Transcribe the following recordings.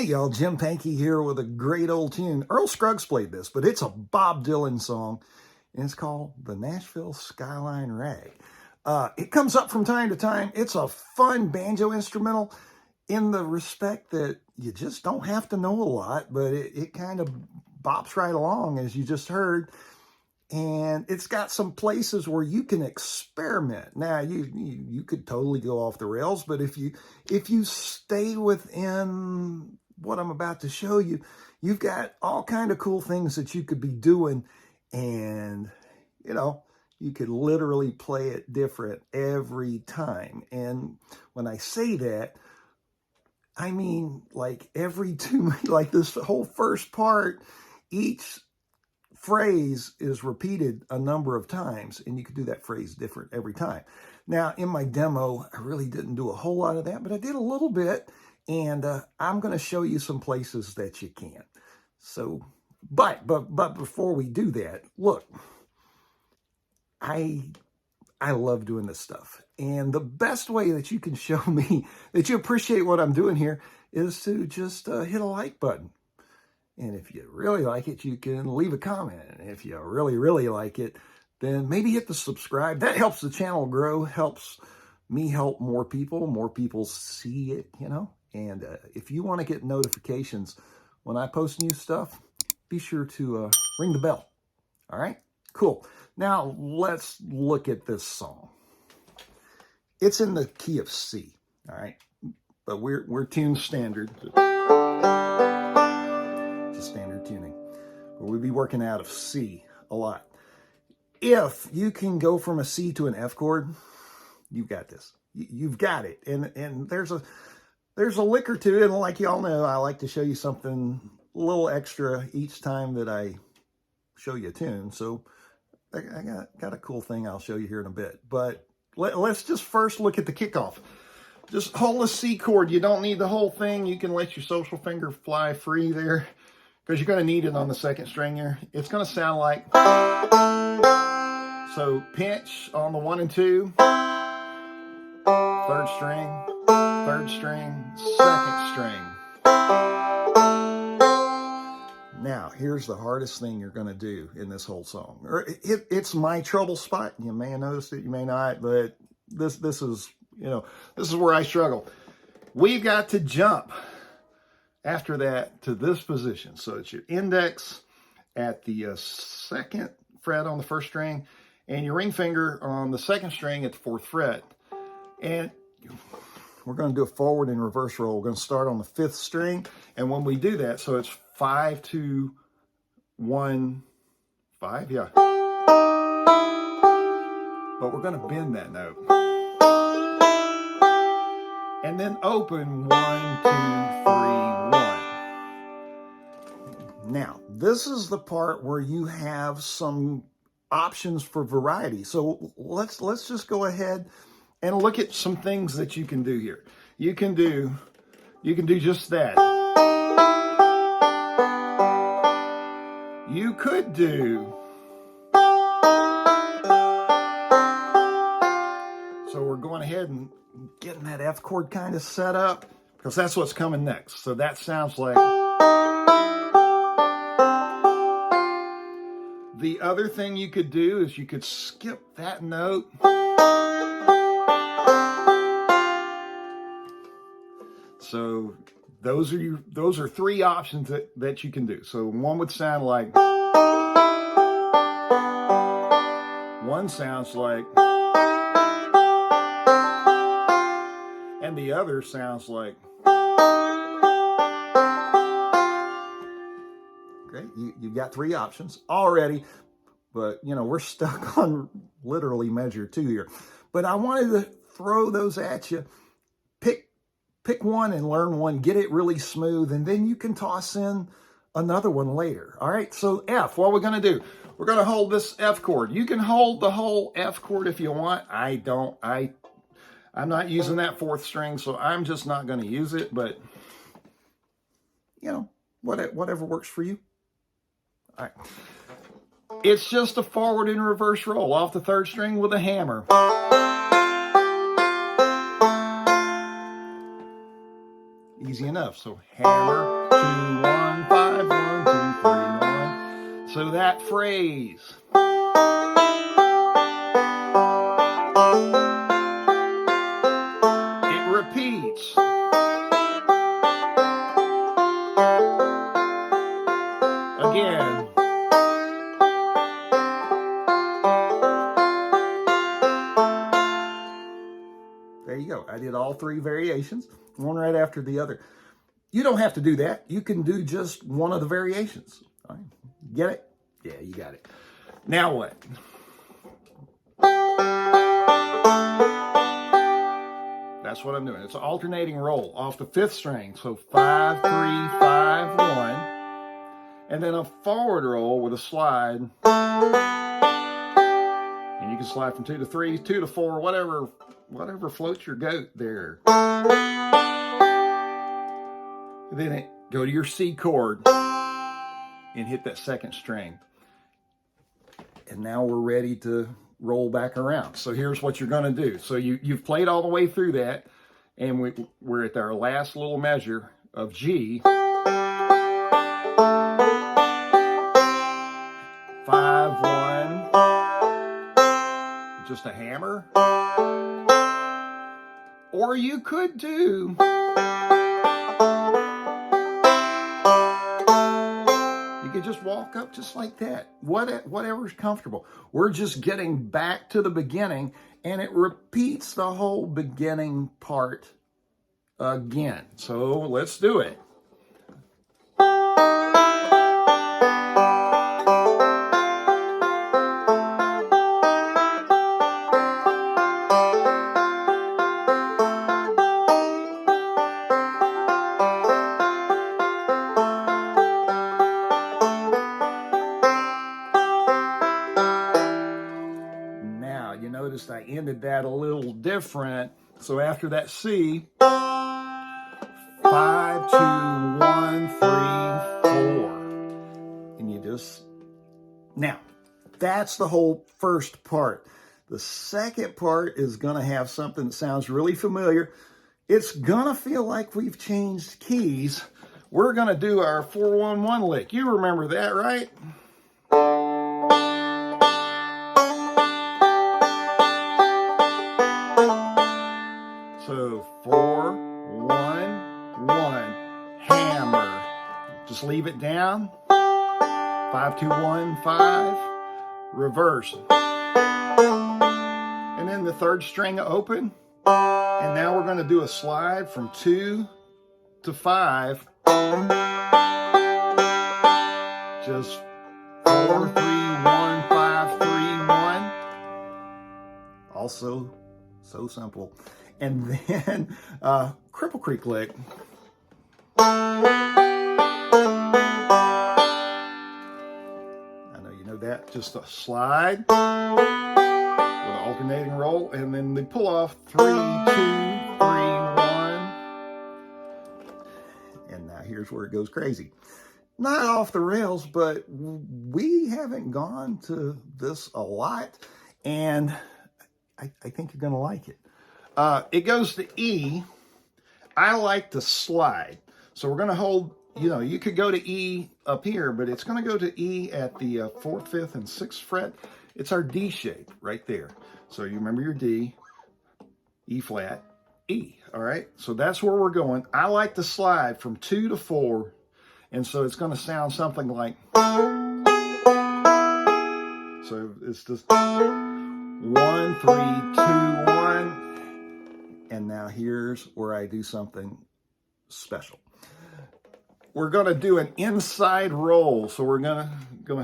y'all, Jim Pankey here with a great old tune. Earl Scruggs played this, but it's a Bob Dylan song, and it's called the Nashville Skyline Rag. It comes up from time to time. It's a fun banjo instrumental in the respect that you just don't have to know a lot, but it kind of bops right along, as you just heard. And it's got some places where you can experiment. Now, you could totally go off the rails, but if you stay within what I'm about to show you, you've got all kind of cool things that you could be doing, and you could literally play it different every time. And when I say that, I mean like every two, like this whole first part, each phrase is repeated a number of times, and you could do that phrase different every time. Now, in my demo, I really didn't do a whole lot of that, but I did a little bit, and I'm going to show you some places that you can. So, but before we do that, look, I love doing this stuff, and the best way that you can show me that you appreciate what I'm doing here is to just hit a like button. And if you really like it, you can leave a comment. And if you really, really like it, then maybe hit the subscribe. That helps the channel grow, helps me help more people see it, And if you want to get notifications when I post new stuff, be sure to ring the bell. All right? Cool. Now, let's look at this song. It's in the key of C, all right? But we're tuned standard. Standard tuning. We'll be working out of C a lot. If you can go from a C to an F chord, you've got this. You've got it. And there's a lick or two, and like y'all know, I like to show you something a little extra each time that I show you a tune. So I got a cool thing I'll show you here in a bit. But let's just first look at the kickoff. Just hold the C chord. You don't need the whole thing. You can let your social finger fly free there, because you're going to need it on the second string here. It's going to sound like, so pinch on the 1 and 2, third string, second string. Now, here's the hardest thing you're going to do in this whole song. It's my trouble spot. You may have noticed it, you may not, but this is, this is where I struggle. We've got to jump after that to this position. So it's your index at the second fret on the first string, and your ring finger on the second string at the 4th fret. And we're going to do a forward and reverse roll. We're going to start on the 5th string, and when we do that, so it's 5, 2, 1, 5, yeah. But we're going to bend that note. And then open 1, 2, 3, 1. Now, this is the part where you have some options for variety. So let's just go ahead and look at some things that you can do here. You can do just that. You could do, so we're going ahead and getting that F chord kind of set up, because that's what's coming next. So that sounds like. The other thing you could do is you could skip that note. So those are 3 options that you can do. So one would sound like, one sounds like, and the other sounds like. Okay, you've got 3 options already, but we're stuck on literally measure 2 here. But I wanted to throw those at you. Pick one and learn one, get it really smooth, and then you can toss in another one later. All right, so F, what we're going to do, we're going to hold this F chord. You can hold the whole F chord if you want. I'm not using that 4th string, so I'm just not going to use it, but whatever works for you. All right. It's just a forward and reverse roll off the 3rd string with a hammer. Easy enough. So hammer, 2, 1, 5, 1, 2, 3, 1. So that phrase. It repeats. Again. There you go. I did all 3 variations, one right after the other. You don't have to do that. You can do just one of the variations. All right. Get it? Yeah, you got it. Now what? That's what I'm doing. It's an alternating roll off the 5th string. So 5, 3, 5, 1. And then a forward roll with a slide. And you can slide from 2 to 3, 2 to 4, whatever floats your goat there. And then go to your C chord and hit that 2nd string. And now we're ready to roll back around. So here's what you're going to do. So you've played all the way through that, and we're at our last little measure of G. 5, 1, just a hammer. Or you could do just walk up just like that. Whatever's comfortable. We're just getting back to the beginning, and it repeats the whole beginning part again. So let's do it. Noticed I ended that a little different. So after that C, 5, 2, 1, 3, 4. And you just, now, that's the whole first part. The second part is going to have something that sounds really familiar. It's going to feel like we've changed keys. We're going to do our 4-1-1 lick. You remember that, right? So 4, 1, 1, hammer. Just leave it down. 5, 2, 1, 5, reverse. And then the 3rd string open. And now we're going to do a slide from 2 to 5. Just 4, 3, 1, 5, 3, 1. Also, so simple. And then Cripple Creek lick. I know you know that. Just a slide with an alternating roll, and then the pull off 3, 2, 3, 1. And now here's where it goes crazy. Not off the rails, but we haven't gone to this a lot, and I think you're going to like it. It goes to E. I like to slide. So we're going to hold, you could go to E up here, but it's going to go to E at the 4th, 5th, and 6th fret. It's our D shape right there. So you remember your D, E flat, E. All right. So that's where we're going. I like to slide from 2 to 4. And so it's going to sound something like, so it's just 1, 3, 2, 1. And now here's where I do something special. We're going to do an inside roll. So we're going to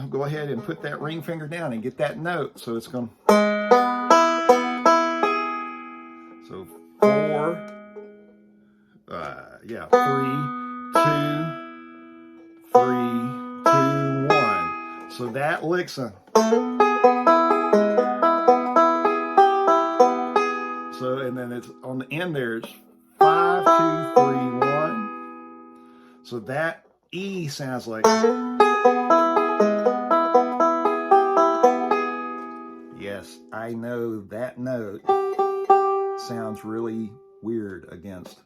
go ahead and put that ring finger down and get that note. So it's going to, so 4, 3, 2, 3, 2, 1. So that licks a. So, and then it's on the end there, it's 5, 2, 3, 1. So that E sounds like. Yes, I know that note sounds really weird against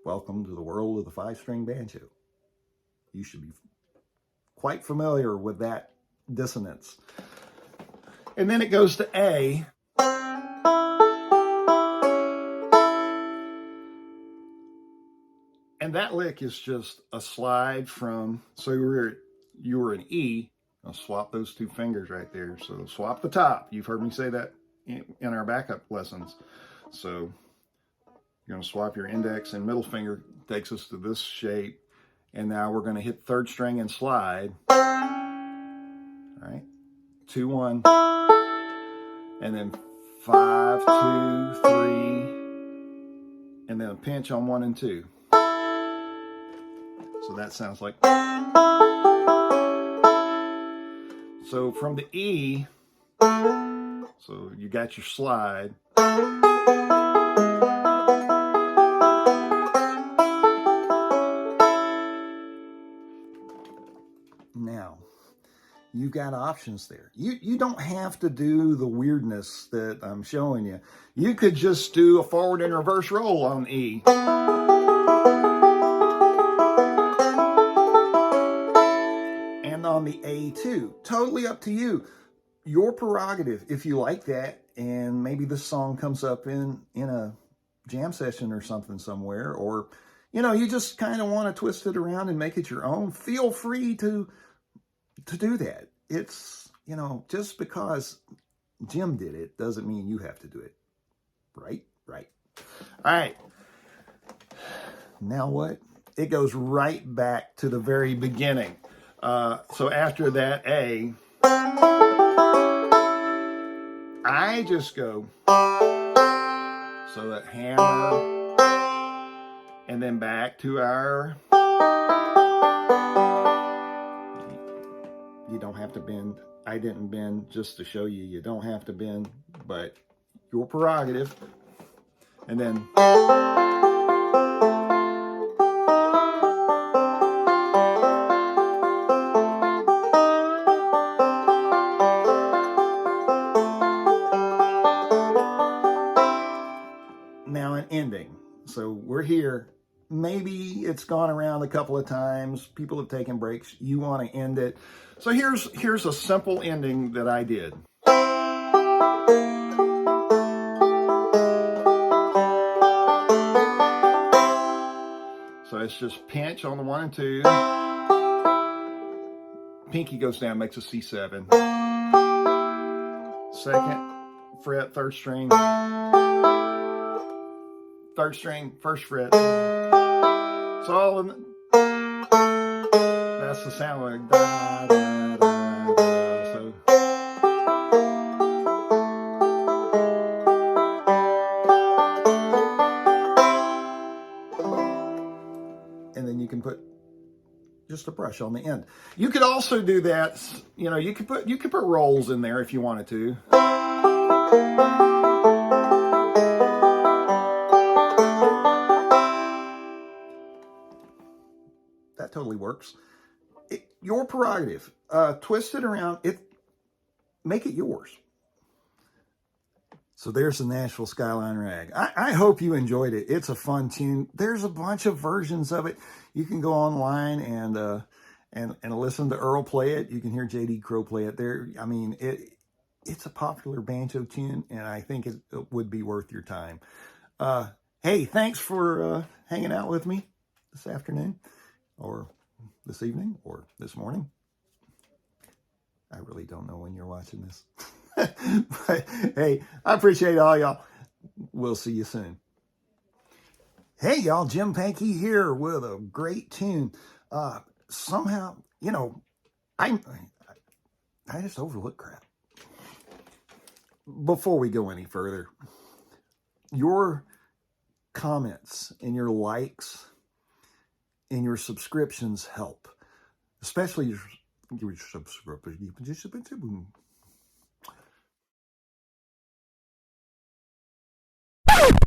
welcome to the world of the 5-string banjo. You should be quite familiar with that dissonance. And then it goes to A. And that lick is just a slide from, so you were an E. I'll swap those two fingers right there. So swap the top. You've heard me say that in our backup lessons. So you're going to swap your index and middle finger, takes us to this shape. And now we're going to hit 3rd string and slide. All right. 2, 1. And then 5, 2, 3. And then a pinch on 1 and 2. So that sounds like. So from the E, so you got your slide. Now, you've got options there. You don't have to do the weirdness that I'm showing you. You could just do a forward and reverse roll on E. And on the A too. Totally up to you. Your prerogative if you like that, and maybe this song comes up in a jam session or something somewhere, or you just kind of want to twist it around and make it your own. Feel free to do that. It's, just because Jim did it doesn't mean you have to do it. Right? Right. All right. Now what? It goes right back to the very beginning. So after that A, I just go, so that hammer, and then back to our, you don't have to bend. I didn't bend just to show you. You don't have to bend, but your prerogative. And then, now an ending. So we're here. Maybe it's gone around a couple of times. People have taken breaks. You want to end it. So here's a simple ending that I did. So it's just pinch on the 1 and 2. Pinky goes down, makes a C7. 2nd fret, 3rd string. 3rd string, 1st fret. It's all in that's the sound like da, da, da, da. So and then you can put just a brush on the end. You could also do that, you could put rolls in there if you wanted to. That totally works. Your prerogative. Twist it around. Make it yours. So there's the Nashville Skyline Rag. I hope you enjoyed it. It's a fun tune. There's a bunch of versions of it. You can go online and listen to Earl play it. You can hear J.D. Crowe play it there. I mean, it's a popular banjo tune, and I think it would be worth your time. Hey, thanks for hanging out with me this afternoon, or this evening, or this morning. I really don't know when you're watching this. But hey, I appreciate all y'all. We'll see you soon. Hey y'all, Jim Pankey here with a great tune. Somehow, I just overlook crap. Before we go any further, your comments and your likes and your subscriptions help, especially your subscriptions.